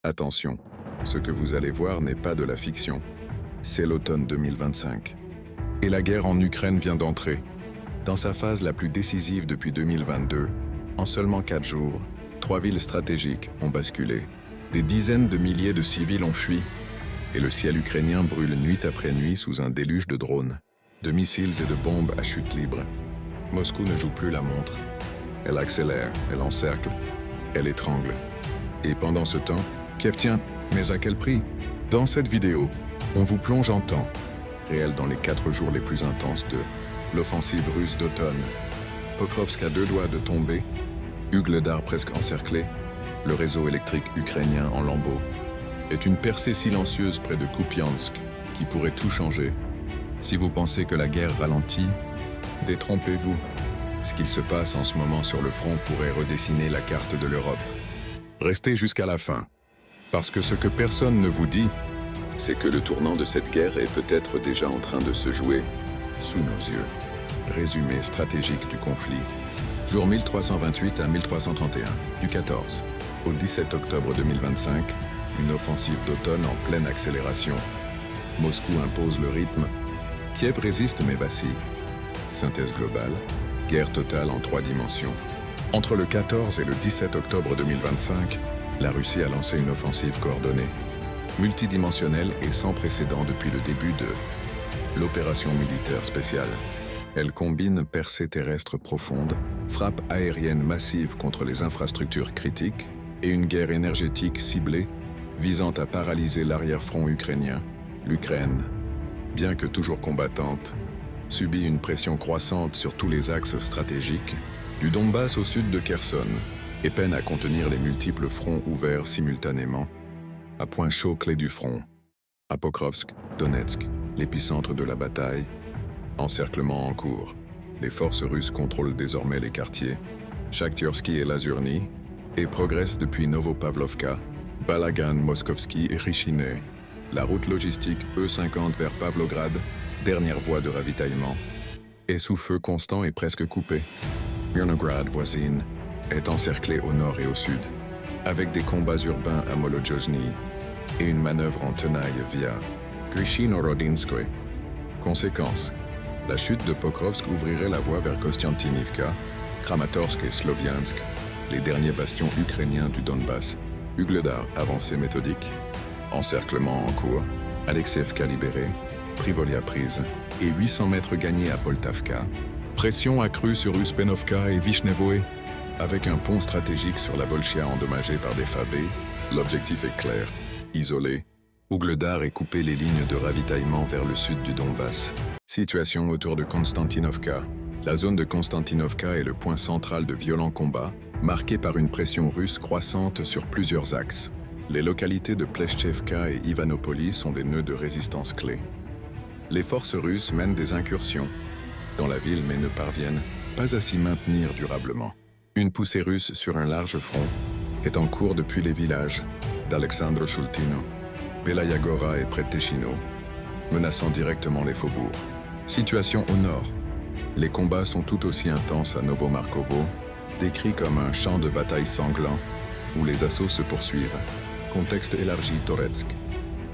Attention, ce que vous allez voir n'est pas de la fiction. C'est l'automne 2025. Et la guerre en Ukraine vient d'entrer. Dans sa phase la plus décisive depuis 2022, en seulement 4 jours, 3 villes stratégiques ont basculé. Des dizaines de milliers de civils ont fui, et le ciel ukrainien brûle nuit après nuit sous un déluge de drones, de missiles et de bombes à chute libre. Moscou ne joue plus la montre. Elle accélère, elle encercle, elle étrangle. Et pendant ce temps, Kiev tient, mais à quel prix? Dans cette vidéo, on vous plonge en temps réel dans les 4 jours les plus intenses de l'offensive russe d'automne. Pokrovsk à 2 doigts de tomber, Ugledar presque encerclé, le réseau électrique ukrainien en lambeaux. Est une percée silencieuse près de Kupiansk qui pourrait tout changer. Si vous pensez que la guerre ralentit, détrompez-vous. Ce qu'il se passe en ce moment sur le front pourrait redessiner la carte de l'Europe. Restez jusqu'à la fin, parce que ce que personne ne vous dit, c'est que le tournant de cette guerre est peut-être déjà en train de se jouer sous nos yeux. Résumé stratégique du conflit. Jour 1328 à 1331, du 14 au 17 octobre 2025, une offensive d'automne en pleine accélération. Moscou impose le rythme, Kiev résiste mais vacille. Synthèse globale, guerre totale en 3 dimensions. Entre le 14 et le 17 octobre 2025, la Russie a lancé une offensive coordonnée, multidimensionnelle et sans précédent depuis le début de l'opération militaire spéciale. Elle combine percées terrestres profondes, frappes aériennes massives contre les infrastructures critiques et une guerre énergétique ciblée visant à paralyser l'arrière-front ukrainien. L'Ukraine, bien que toujours combattante, subit une pression croissante sur tous les axes stratégiques, du Donbass au sud de Kherson, et peine à contenir les multiples fronts ouverts simultanément. À point chaud clé du front, à Pokrovsk, Donetsk, l'épicentre de la bataille, encerclement en cours. Les forces russes contrôlent désormais les quartiers, Shakhterski et Lazurny, et progressent depuis Novopavlovka, Balagan, Moskovski et Rishine. La route logistique E50 vers Pavlograd, dernière voie de ravitaillement, est sous feu constant et presque coupée. Myrnograd voisine est encerclée au nord et au sud, avec des combats urbains à Molodchozny et une manœuvre en tenaille via Grishino-Rodinskoye. Conséquence, la chute de Pokrovsk ouvrirait la voie vers Kostiantynivka, Kramatorsk et Sloviansk, les derniers bastions ukrainiens du Donbass. Ugledar, avancée méthodique, encerclement en cours, Alexeevka libérée, Privolia prise, et 800 mètres gagnés à Poltavka. Pression accrue sur Uspenovka et Vishnevoe, avec un pont stratégique sur la Volchia endommagée par des FAB. L'objectif est clair, isolé. Ugledar est coupé les lignes de ravitaillement vers le sud du Donbass. Situation autour de Konstantinovka. La zone de Konstantinovka est le point central de violents combats, marqué par une pression russe croissante sur plusieurs axes. Les localités de Pleshchevka et Ivanopoli sont des nœuds de résistance clés. Les forces russes mènent des incursions dans la ville mais ne parviennent pas à s'y maintenir durablement. Une poussée russe sur un large front est en cours depuis les villages d'Alexandro Shultino, Belaya Gora et Predtechino, menaçant directement les faubourgs. Situation au nord. Les combats sont tout aussi intenses à Novomarkovo, décrit comme un champ de bataille sanglant où les assauts se poursuivent. Contexte élargi Toretsk,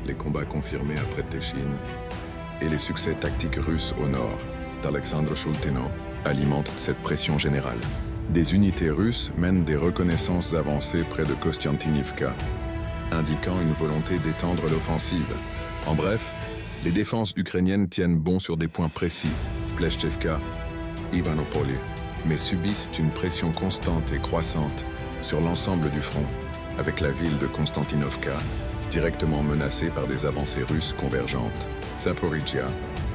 les combats confirmés à Predtechine et les succès tactiques russes au nord d'Alexandro Shultino alimentent cette pression générale. Des unités russes mènent des reconnaissances avancées près de Kostiantynivka, indiquant une volonté d'étendre l'offensive. En bref, les défenses ukrainiennes tiennent bon sur des points précis, Pleshchevka, Ivanopoli, mais subissent une pression constante et croissante sur l'ensemble du front, avec la ville de Konstantinovka, directement menacée par des avancées russes convergentes. Zaporizhia,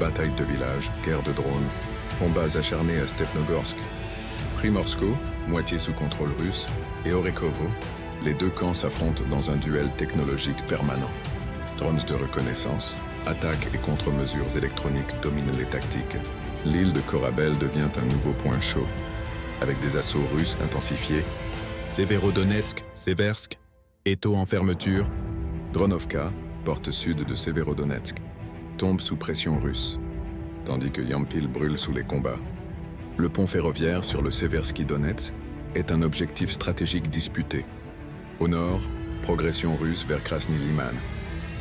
bataille de village, guerre de drones, combats acharnés à Stepnogorsk. Primorsko, moitié sous contrôle russe, et Orekhovo, les deux camps s'affrontent dans un duel technologique permanent. Drones de reconnaissance, attaques et contre-mesures électroniques dominent les tactiques. L'île de Korabel devient un nouveau point chaud, avec des assauts russes intensifiés. Severodonetsk, Seversk, étau en fermeture. Dronovka, porte sud de Severodonetsk, tombe sous pression russe, tandis que Yampil brûle sous les combats. Le pont ferroviaire sur le Seversky Donetsk est un objectif stratégique disputé. Au nord, Progression russe vers Krasny Liman,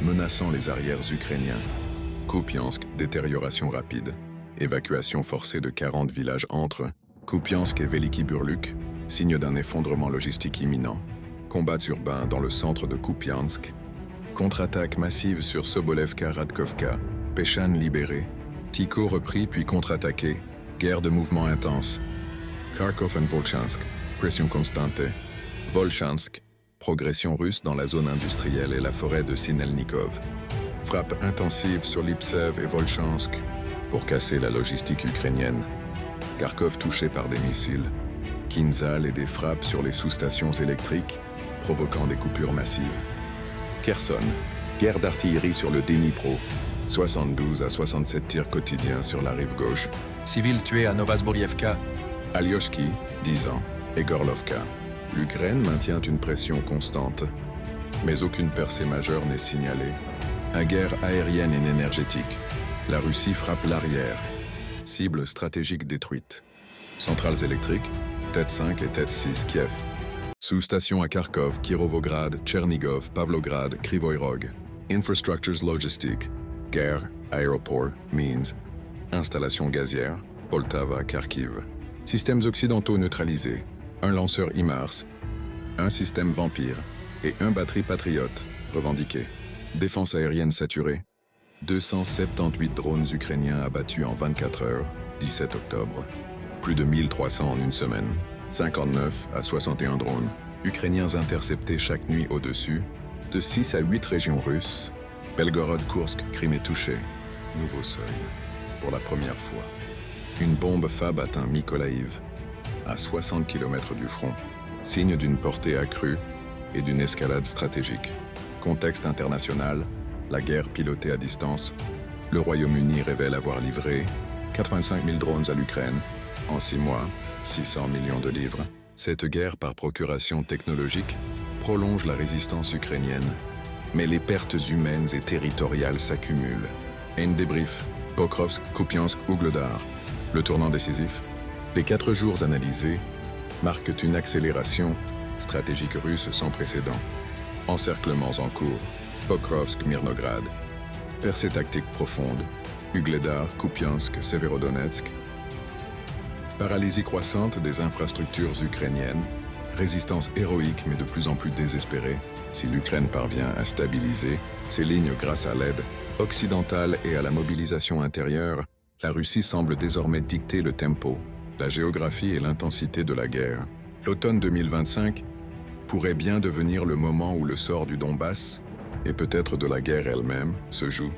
menaçant les arrières ukrainiens. Kupiansk, détérioration rapide. Évacuation forcée de 40 villages entre Kupiansk et Veliki Burluk, signe d'un effondrement logistique imminent. Combats urbains dans le centre de Kupiansk. Contre-attaque massive sur Sobolevka-Radkovka, Peshan libéré. Tikho repris puis contre-attaqué. Guerre de mouvement intense. Kharkov et Volchansk, pression constante. Volchansk, progression russe dans la zone industrielle et la forêt de Sinelnikov. Frappe intensive sur Lipsev et Volchansk pour casser la logistique ukrainienne. Kharkov touché par des missiles. Kinzhal et des frappes sur les sous-stations électriques, provoquant des coupures massives. Kherson, guerre d'artillerie sur le Dnipro. 72 à 67 tirs quotidiens sur la rive gauche. Civils tués à Novosborievka. Alioshki, 10 ans, et Gorlovka. L'Ukraine maintient une pression constante, mais aucune percée majeure n'est signalée. À guerre aérienne et énergétique, la Russie frappe l'arrière. Cible stratégique détruite. Centrales électriques, Tête 5 et Tête 6, Kiev. Sous-stations à Kharkov, Kirovograd, Tchernigov, Pavlograd, Krivoy Rog. Infrastructures logistiques, guerre, aéroport, Minsk. Installations gazières, Poltava, Kharkiv. Systèmes occidentaux neutralisés, un lanceur HIMARS, un système Vampire et un batterie Patriote revendiqué. Défense aérienne saturée. 278 drones ukrainiens abattus en 24 heures, 17 octobre. Plus de 1300 en une semaine. 59 à 61 drones ukrainiens interceptés chaque nuit au-dessus de 6 à 8 régions russes. Belgorod, Kursk, Crimée touchée. Nouveau seuil. Pour la première fois. Une bombe FAB atteint Mykolaïv, à 60 km du front, signe d'une portée accrue et d'une escalade stratégique. Contexte international, la guerre pilotée à distance, le Royaume-Uni révèle avoir livré 85 000 drones à l'Ukraine en 6 mois, 600 millions de livres. Cette guerre par procuration technologique prolonge la résistance ukrainienne, mais les pertes humaines et territoriales s'accumulent. Un débrief, Pokrovsk, Kupiansk, Ugledar. Le tournant décisif. Les 4 jours analysés marquent une accélération stratégique russe sans précédent. Encerclements en cours, Pokrovsk, Mirnograd. Percée tactique profonde, Ugledar, Kupiansk, Severodonetsk. Paralysie croissante des infrastructures ukrainiennes, résistance héroïque mais de plus en plus désespérée. Si l'Ukraine parvient à stabiliser ses lignes grâce à l'aide occidentale et à la mobilisation intérieure, la Russie semble désormais dicter le tempo, la géographie et l'intensité de la guerre. L'automne 2025 pourrait bien devenir le moment où le sort du Donbass, et peut-être de la guerre elle-même, se joue.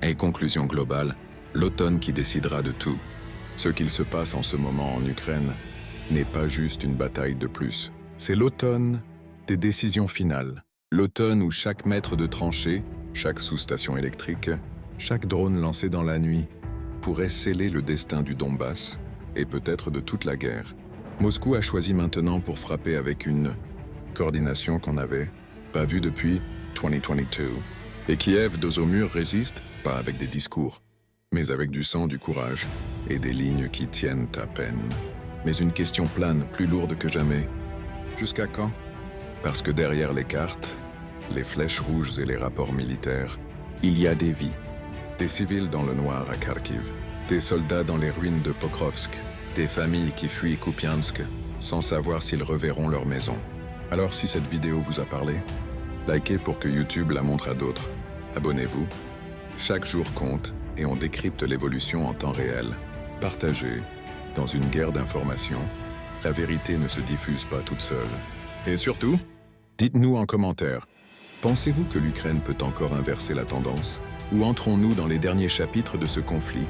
Et conclusion globale, l'automne qui décidera de tout. Ce qu'il se passe en ce moment en Ukraine n'est pas juste une bataille de plus. C'est l'automne des décisions finales. L'automne où chaque mètre de tranchée, chaque sous-station électrique, chaque drone lancé dans la nuit, pourrait sceller le destin du Donbass et peut-être de toute la guerre. Moscou a choisi maintenant pour frapper avec une coordination qu'on n'avait pas vue depuis 2022. Et Kiev, dos au mur, résiste, pas avec des discours, mais avec du sang, du courage et des lignes qui tiennent à peine. Mais une question plane, plus lourde que jamais. Jusqu'à quand? Parce que derrière les cartes, les flèches rouges et les rapports militaires, il y a des vies. Des civils dans le noir à Kharkiv, des soldats dans les ruines de Pokrovsk, des familles qui fuient Kupiansk sans savoir s'ils reverront leur maison. Alors si cette vidéo vous a parlé, likez pour que YouTube la montre à d'autres. Abonnez-vous. Chaque jour compte et on décrypte l'évolution en temps réel. Partagez. Dans une guerre d'information, la vérité ne se diffuse pas toute seule. Et surtout, dites-nous en commentaire, pensez-vous que l'Ukraine peut encore inverser la tendance? Ou entrons-nous dans les derniers chapitres de ce conflit?